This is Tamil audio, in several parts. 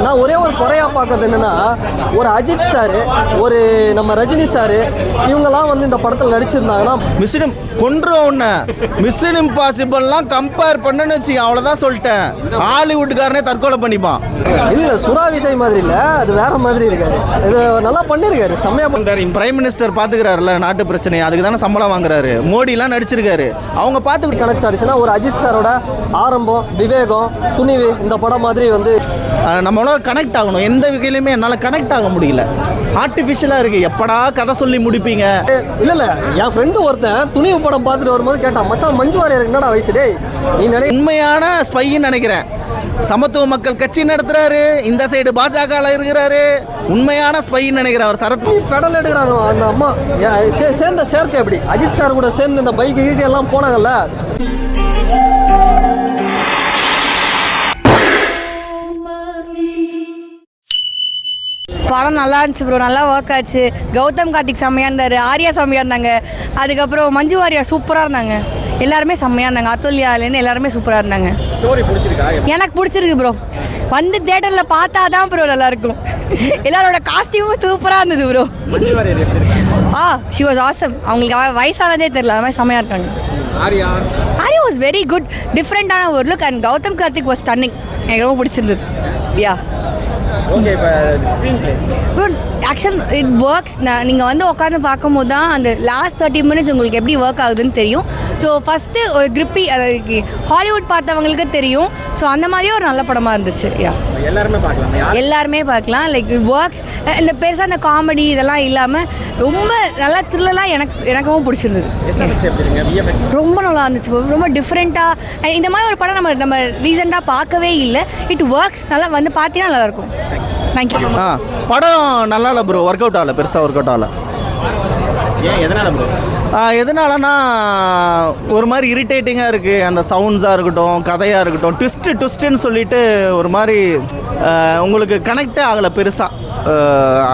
நான் ஒரே ஒரு குறையா பார்க்கறது என்னன்னா, ஒரு அஜித் சார், ஒரு நம்ம ரஜினி சார், இவங்கெல்லாம் வந்து இந்த படத்தில் நடிச்சிருந்தாங்கன்னா மிஷன் கொன்றுவோம். மிஷன் இம்பாசிபிள்லாம் கம்பேர் பண்ணணும்னு வச்சு அவ்வளோதான் சொல்லிட்டேன். ஹாலிவுட்காரனே தற்கொலை பண்ணிப்பான். இல்லை சுறா விஜய் மாதிரி இல்லை, அது வேற மாதிரி இருக்காரு. இது நல்லா பண்ணியிருக்காரு, செம்மையா பண்ணாரு. பிரைம் மினிஸ்டர் பார்த்துக்கிறாருல நாட்டு பிரச்சனை, அதுக்கு தானே சம்பளம் வாங்குறாரு. மோடிலாம் நடிச்சிருக்காரு, அவங்க பார்த்துக்கிட்டு கனெக்ட் ஆடிச்சுன்னா ஒரு அஜித் சாரோட ஆரம்பம், விவேகம், துணிவு இந்த படம் மாதிரி வந்து நம்மளால கனெக்ட் ஆகணும். எந்த வகையிலுமே என்னால் கனெக்ட் ஆக முடியல. ஆர்டிஃபிஷியலாக இருக்குது. எப்படா கதை சொல்லி முடிப்பீங்க? இல்லை என் ஃப்ரெண்டு ஒருத்தன் துணிவு படம் பார்த்துட்டு வரும்போது கேட்டான், மச்சான் மஞ்சு வாரியருக்கு என்னடா வயசு டேய் நீ உண்மையான ஸ்பைன்னு நினைக்கிறேன். சமத்துவ மக்கள் கட்சி நடத்துறாரு, இந்த சைடு பாஜக இருக்கிறாரு. உண்மையான ஸ்பைன்னு நினைக்கிறேன் அவர். சரத் பெடல் எடுக்கிறாங்க அந்த அம்மா சேர்ந்த சேர்க்கை எப்படி அஜித் சார் கூட சேர்ந்து இந்த பைக்கு எல்லாம் போனாங்கல்ல. படம் நல்லா இருந்துச்சு ப்ரோ, நல்லா ஒர்க் ஆச்சு. கௌதம் கார்த்திக் செம்மையாக இருந்தார், ஆர்யா செம்மையாக இருந்தாங்க. அதுக்கப்புறம் மஞ்சு வாரியர் சூப்பராக இருந்தாங்க. எல்லாருமே செம்மையாக இருந்தாங்க. அதுல்யாலேருந்து எல்லாருமே சூப்பராக இருந்தாங்க. ஸ்டோரி பிடிச்சிருக்கா? எனக்கு பிடிச்சிருக்கு ப்ரோ. வந்து தேட்டரில் பார்த்தா தான் ப்ரோ நல்லாயிருக்கும். எல்லாரோட காஸ்டியூமும் சூப்பராக இருந்தது ப்ரோ. She was awesome. அவங்களுக்கு வயசானதே தெரியல, அது மாதிரி செம்மையாக இருக்காங்க. ஆர்யா வாஸ் வெரி குட், டிஃப்ரெண்ட்டான ஒரு look. And Gautham Karthik was stunning. எனக்கு ரொம்ப பிடிச்சிருந்தது. Yeah okay. இப்போ screen play pro action it works. நீங்கள் வந்து உட்காந்து பார்க்கும்போது தான் அந்த லாஸ்ட் 30 minutes உங்களுக்கு எப்படி ஒர்க் ஆகுதுன்னு தெரியும். ஸோ ஃபஸ்ட்டு ஒரு கிரிப்பி, அதாவது ஹாலிவுட் பார்த்தவங்களுக்கு தெரியும். ஸோ அந்த மாதிரியே ஒரு நல்ல படமாக இருந்துச்சு. யா எல்லாருமே பார்க்கலாம். Like works. இந்த பெருசாக அந்த காமெடி இதெல்லாம் இல்லாமல் ரொம்ப நல்லா த்ரில்லெலாம் எனக்கும் பிடிச்சிருந்தது. ரொம்ப நல்லா இருந்துச்சு, ரொம்ப டிஃப்ரெண்ட்டாக. இந்த மாதிரி ஒரு படம் நம்ம ரீசெண்டாக பார்க்கவே இல்லை. It works. நல்லா வந்து பார்த்தீங்கன்னா நல்லாயிருக்கும். தேங்க்யூ. படம் நல்லா இல்லை ப்ரோ, ஒர்க் அவுட் ஆகலை, பெருசாக ஒர்க் அவுட் ஆகலை. ஏன் எதனால் ப்ரோ? எதனாலனா ஒரு மாதிரி இரிட்டேட்டிங்காக இருக்குது. அந்த சவுண்ட்ஸாக இருக்கட்டும், கதையாக இருக்கட்டும், ட்விஸ்ட்டுன்னு சொல்லிட்டு ஒரு மாதிரி உங்களுக்கு கனெக்டே ஆகலை பெருசாக.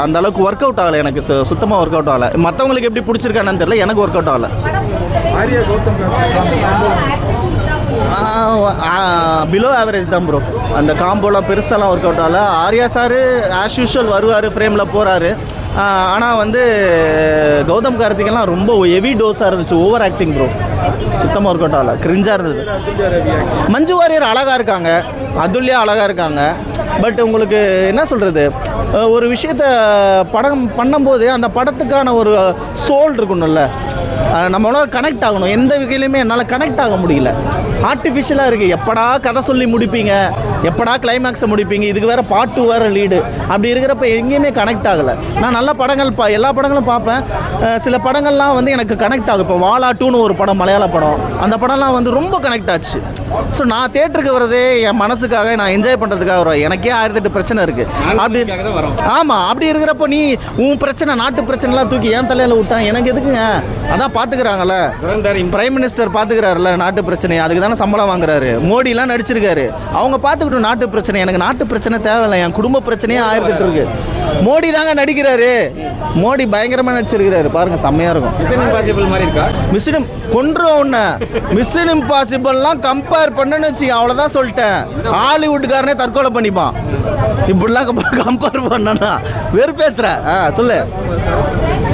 அந்த அளவுக்கு ஒர்க் அவுட் ஆகலை எனக்கு. சுத்தமாக ஒர்க் அவுட் ஆகலை. மற்றவங்களுக்கு எப்படி பிடிச்சிருக்கானு தெரியல, எனக்கு ஒர்க் அவுட் ஆகலை. பிலோ ஆவரேஜ் தான் ப்ரோ. அந்த காம்போலாம் பெருசாலாம் ஒர்க் அவுட் ஆகலை. ஆர்யா சார் ஆஸ் யூஷுவல் வருவார், ஃப்ரேமில் போகிறாரு. ஆனால் வந்து கௌதம் கார்த்திகெல்லாம் ரொம்ப ஹெவி டோஸாக இருந்துச்சு. ஓவர் ஆக்டிங் ப்ரோ, சுத்தமாக ஒர்க் அவுட் ஆகலை, கிரிஞ்சாக இருந்தது. மஞ்சு வாரியர் அழகாக இருக்காங்க, அதுல்யா அழகாக இருக்காங்க. பட் உங்களுக்கு என்ன சொல்கிறது, ஒரு விஷயத்தை படம் பண்ணும்போது அந்த படத்துக்கான ஒரு சோல் இருக்கணும்ல, நம்மளால கனெக்ட் ஆகணும். எந்த வகையிலுமே என்னால் கனெக்ட் ஆக முடியல. ஆர்டிஃபிஷியலாக இருக்குது. எப்படா கதை சொல்லி முடிப்பீங்க, எப்படா கிளைமேக்ஸை முடிப்பீங்க, இதுக்கு வேறு பாட்டு வேறு லீடு. அப்படி இருக்கிறப்ப எங்கேயுமே கனெக்ட் ஆகலை. நான் நல்ல படங்கள் எல்லா படங்களும் பார்ப்பேன். சில படங்கள்லாம் வந்து எனக்கு கனெக்ட் ஆகும். இப்போ வாலா 2ன்னு ஒரு படம், மலையாள படம், அந்த படம்லாம் வந்து ரொம்ப கனெக்ட் ஆச்சு. ஸோ நான் தேட்டருக்கு வரதே என் மனசுக்காக, நான் என்ஜாய் பண்ணுறதுக்காக வரும். எனக்கே 1008 பிரச்சனை இருக்குது. அப்படி ஆமாம், அப்படி இருக்கிறப்போ நீ உன் பிரச்சனை, நாட்டு பிரச்சனைலாம் தூக்கி ஏன் தலையில் விட்டான், எனக்கு எதுக்குங்க? அதான் பார்த்துக்கிறாங்கல்ல, பிரைம் மினிஸ்டர் பார்த்துக்கிறாருல நாட்டு பிரச்சனை, அதுக்கு தானே சம்பளம் வாங்குறாரு. மோடிலாம் நடிச்சிருக்காரு, அவங்க பார்த்துக்கிட்டோம் நாட்டு பிரச்சனை. எனக்கு நாட்டு பிரச்சனை தேவையில்லை, என் குடும்ப பிரச்சனையே 1008 இருக்கு. மோடி தாங்க நடிக்கிறாரு, மோடி பயங்கரமாக நடிச்சிருக்கிறாரு. பாருங்க, செம்மையாக இருக்கும். மிஷன் இம்பாசிபிள் மாதிரி இருக்கா? மிஷன் கொன்றுவோம். மிஷன் இம்பாசிபிள்லாம் கம்பேர் பண்ணணும்னு வச்சு அவ்வளோதான் சொல்லிட்டேன். ஹாலிவுட்காரனே தற்கொலை பண்ணிப்பான். இப்படிலாம் கம்பேர் பண்ணனா வெறுப்பேத்துற. சொல்லு.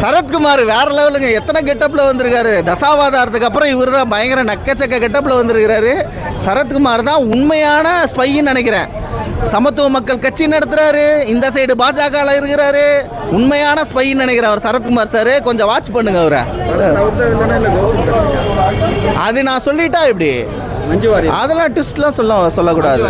சரத்குமார் வேற லெவலுங்க. எத்தனை கெட்டப்பில் வந்திருக்காரு. தசாவதாரத்துக்கு அப்புறம் இவர் தான் பயங்கர நக்கச்சக்க கெட்டப்பில் வந்திருக்கிறாரு. சரத்குமார் தான் உண்மையான ஸ்பைன்னு நினைக்கிறேன். சமத்துவ மக்கள் கட்சி நடத்துறாரு, இந்த சைடு பாஜக இருக்கிறாரு. உண்மையான ஸ்பைன்னு நினைக்கிறேன் அவர் சரத்குமார் சார். கொஞ்சம் வாட்ச் பண்ணுங்க அவரை. அது நான் சொல்லிட்டா இப்படி அதெல்லாம் ட்விஸ்ட்லாம் சொல்லக்கூடாது.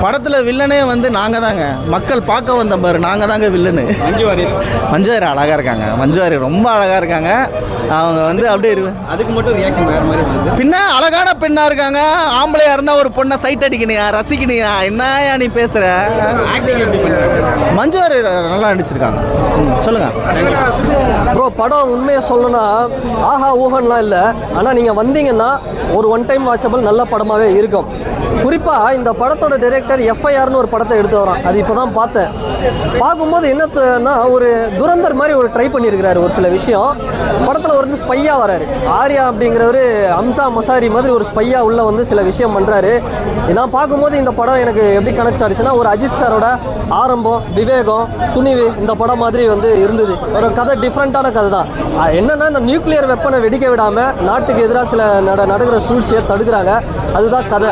படத்தில் வில்லனே வந்து நாங்கள் தாங்க. மக்கள் பார்க்க வந்த பாரு, நாங்கள் தாங்க வில்லனு. மஞ்சு வாரியர் அழகாக இருக்காங்க. மஞ்சு வாரியர் ரொம்ப அழகாக இருக்காங்க. அவங்க வந்து அப்படியே அதுக்கு மட்டும் ரியாக்ஷன் வேறு மாதிரி. பின்ன அழகான பெண்ணாக இருக்காங்க. ஆம்பளையாக இருந்தால் ஒரு பொண்ணை சைட் அடிக்கணியா, ரசிக்கணியா, என்னயா நீ பேசுகிற? மஞ்சு வாரியர் நல்லா நடிச்சிருக்காங்க. சொல்லுங்கள் ப்ரோ. படம் உண்மையை சொல்லணும்னா ஆஹா ஊஹன்லாம் இல்லை. ஆனால் நீங்கள் வந்தீங்கன்னா ஒரு ஒன் டைம் வாட்சபிள் நல்ல படமாகவே இருக்கும். குறிப்பாக இந்த படத்தோட டைரக்டர் எஃப்ஐஆர்னு ஒரு படத்தை எடுத்து வரான். அது இப்போ தான் பார்த்தேன். பார்க்கும்போது என்னன்னா ஒரு துரந்தர் மாதிரி ஒரு ட்ரை பண்ணியிருக்கிறாரு. ஒரு சில விஷயம் படத்தில் ஒரு ஸ்பையாக வராரு. ஆர்யா அப்படிங்கிறவர் அம்சா மசாரி மாதிரி ஒரு ஸ்பையாக உள்ள வந்து சில விஷயம் பண்ணுறாரு. நான் பார்க்கும்போது இந்த படம் எனக்கு எப்படி கனெக்ட் ஆகிடுச்சுன்னா ஒரு அஜித் சாரோட ஆரம்பம், விவேகம், துணிவு இந்த படம் மாதிரி வந்து இருந்தது. ஒரு கதை டிஃப்ரெண்ட்டான கதை தான். என்னென்னா இந்த நியூக்ளியர் வெப்பனை வெடிக்க விடாமல் நாட்டுக்கு எதிராக சில நடக்கிற சூழ்ச்சியை தடுக்கிறாங்க. அதுதான் கதை.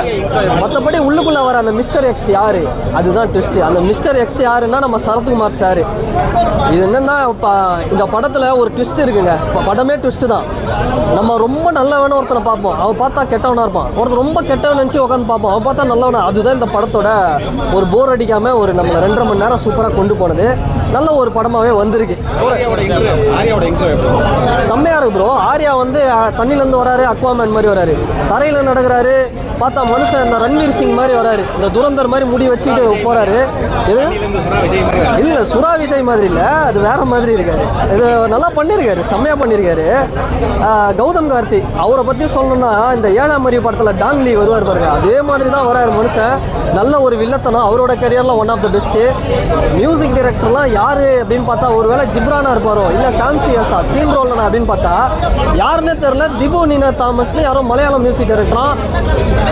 மற்றபடி உள்ளுக்குள்ளே வர அந்த மிஸ்டர் எக்ஸ் யார், அதுதான் ட்விஸ்ட்டு. அந்த மிஸ்டர் எக்ஸ் யாருன்னா நம்ம சரத்குமார் சார். இது என்னென்னா இப்போ இந்த படத்தில் ஒரு ட்விஸ்ட் இருக்குங்க. இப்போ படமே ட்விஸ்ட்டு தான். நம்ம ரொம்ப நல்லவன ஒருத்தனை பார்ப்போம், அவன் பார்த்தா கெட்டவனாக இருப்பான். ஒருத்தர் ரொம்ப கெட்டவன் நினச்சி உட்காந்து பார்ப்போம், அவன் பார்த்தா நல்லவனா. அதுதான் இந்த படத்தோட ஒரு போர் அடிக்காமல் ஒரு நம்மளை 2.5 மணி நேரம் சூப்பராக கொண்டு போனது. நல்ல ஒரு படமாகவே வந்திருக்கு. செம்மையாக இருக்கு ப்ரோ. ஆர்யா வந்து தண்ணியிலேருந்து வராரு, அக்வாமேன் மாதிரி வராரு, தரையில் நடக்கிறாரு. பார்த்தா மனுஷன் இந்த ரன்வீர் சிங் மாதிரி வராரு, இந்த துரந்தர் மாதிரி முடி வச்சுக்கிட்டு போகிறாரு. இது இல்லை சுறா விஜய் மாதிரி இல்லை, அது வேற மாதிரி இருக்காரு. இது நல்லா பண்ணியிருக்காரு, செம்மையாக பண்ணியிருக்காரு. கௌதம் கார்த்தி அவரை பற்றி சொல்லணும்னா இந்த 7ஆம் அறிவு படத்தில் டாங்லி வருவார் பாருங்க, அதே மாதிரி தான் வராரு மனுஷன். நல்ல ஒரு வில்லத்தனம். அவரோட கரியரில் one of the best. Music டைரக்டர்லாம் யார் அப்படின்னு பார்த்தா ஒருவேளை ஜிப்ரானா இருப்பாரோ இல்லை சாம்சியஸா சீன் ரோலனா அப்படின்னு பார்த்தா யாருன்னே தெரில. திபு நீனா தாமஸ்னு யாரோ மலையாளம் மியூசிக் டைரக்டராக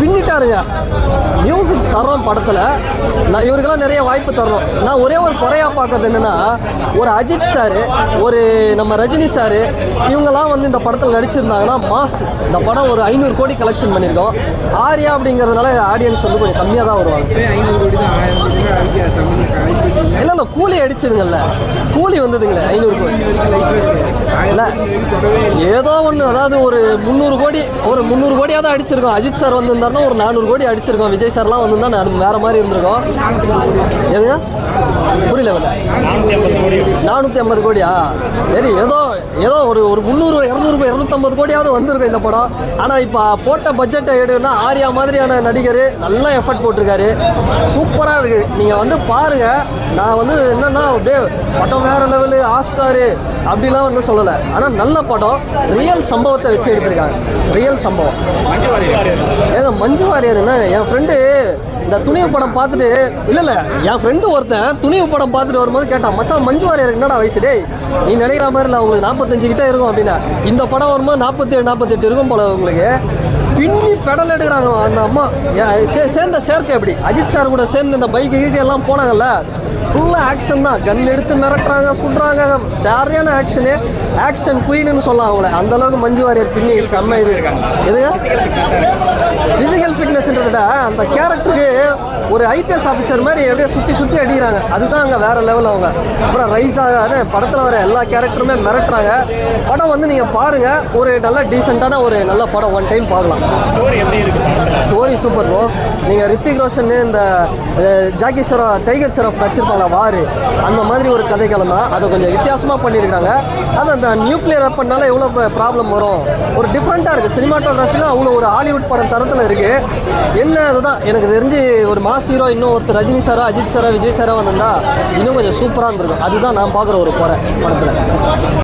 பின்னிட்டாருங்க. மியூசிக் தரோம் படத்தில். நான் இவருக்கெல்லாம் நிறைய வாய்ப்பு தரணும். நான் ஒரே ஒரு குறையாக பார்க்கறது என்னென்னா ஒரு அஜித் சார், ஒரு நம்ம ரஜினி சார், இவங்கெல்லாம் வந்து இந்த படத்தில் நடிச்சிருந்தாங்கன்னா மாஸ். இந்த படம் ஒரு 500 கோடி கலெக்ஷன் பண்ணியிருக்கோம். ஆர்யா அப்படிங்கிறதுனால ஆடியன்ஸ் வந்து கொஞ்சம் கம்மியாக தான் வருவாங்க. இல்லை இல்லை கூலி அடிச்சதுங்கல்ல, கூலி வந்ததுங்களே 500 கோடி இல்லை ஏதோ ஒன்று. அதாவது ஒரு 300 கோடி, ஒரு 300 கோடியாக தான் அடிச்சிருக்கோம். அஜித் சார் வந்திருந்தாருன்னா ஒரு 400 கோடி அடிச்சிருக்கோம். விஜய் சார்லாம் வந்திருந்தா அது வேறு மாதிரி இருந்திருக்கும். எதுங்க புரியல? 450 கோடியா? சரி, ஏதோ ஏதோ ஒரு 300 200 250 கோடியாவது வந்திருக்கும் இந்த படம். ஆனால் இப்போ போட்ட பட்ஜெட்டை எடுன்னா ஆர்யா மாதிரியான நடிகர் நல்லா எஃபர்ட் போட்டிருக்காரு. சூப்பராக இருக்குது. நீங்கள் வந்து பாருங்கள். நான் வந்து என்னென்னா அப்படியே படம் வேறு லெவலு, ஆஸ்காரு அப்படிலாம் வந்து சொல்லலை. ஆனால் நல்ல படம், ரியல் சம்பவத்தை வச்சு எடுத்திருக்காங்க. ரியல் சம்பவம். ஏதோ மஞ்சு வாரியர்னா என் ஃப்ரெண்டு இந்த துணிவு படம் பார்த்துட்டு இல்லை என் ஃப்ரெண்டு ஒருத்தன் துணிவு படம் பார்த்துட்டு வரும்போது கேட்டான், மச்சான் மஞ்சு வாரியருக்கு என்னடா வயசு டே, நீ நினைக்கிற மாதிரி இல்லை, உங்களுக்கு 45 கிட்டே இருக்கும் அப்படின்னா. இந்த படம் வரும்போது 47 48 இருக்கும் போல உங்களுக்கு. பின்னி பெடல் எடுக்கிறாங்க அந்த அம்மா. சேர்ந்த சேர்க்கை எப்படி அஜித் சார் கூட சேர்ந்து இந்த பைக்கு எல்லாம் போனாங்கல்ல, ஃபுல்லாக ஆக்ஷன் தான். கன் எடுத்து மிரட்டுறாங்க, சுடுறாங்க. சரியான ஆக்ஷனு, ஆக்ஷன் குயின்னு சொல்லலாம் அவங்கள. அந்தளவுக்கு மஞ்சு வாரியர் பின்னி செம்ம. இது எதுங்க ஃபிசிக்கல் ஃபிட்னஸ்ன்றத விட அந்த கேரக்டருக்கு ஒரு ஐபிஎஸ் ஆஃபீஸர் மாதிரி எப்படியே சுற்றி சுற்றி அடிக்கிறாங்க. அதுதான் அங்கே வேறு லெவல் அவங்க. அப்புறம் ரைஸ் ஆகாது படத்தில் வர எல்லா கேரக்டருமே மிரட்டுறாங்க. படம் வந்து நீங்கள் பாருங்கள், ஒரு நல்ல டீசெண்டான ஒரு நல்ல படம். ஒன் டைம் பார்க்கலாம். Story super bro. நீங்கள் ரித்திக் ரோஷன் இந்த ஜாக்கி ஷெராஃப், டைகர் ஷெராஃப் நடிச்சிருப்பாங்க வாரு, அந்த மாதிரி ஒரு கதைக்களம் தான். அதை கொஞ்சம் வித்தியாசமாக பண்ணியிருக்காங்க. அது அந்த நியூக்ளியர் வெப்பன்னால எவ்வளோ ப்ராப்ளம் வரும், ஒரு டிஃப்ரெண்ட்டாக இருக்குது. சினிமாட்டோகிராஃபிலாம் அவ்வளோ ஒரு ஹாலிவுட் படம் தரத்தில் இருக்குது. என்ன அதுதான் எனக்கு தெரிஞ்சு ஒரு மாஸ் ஹீரோ இன்னும் ஒருத்தர் ரஜினி சாரா, அஜித் சாரா, விஜய் சாரா வந்திருந்தா இன்னும் கொஞ்சம் சூப்பராக இருந்திருக்கும். அதுதான் நான் பார்க்குற ஒரு குறை படத்தில்.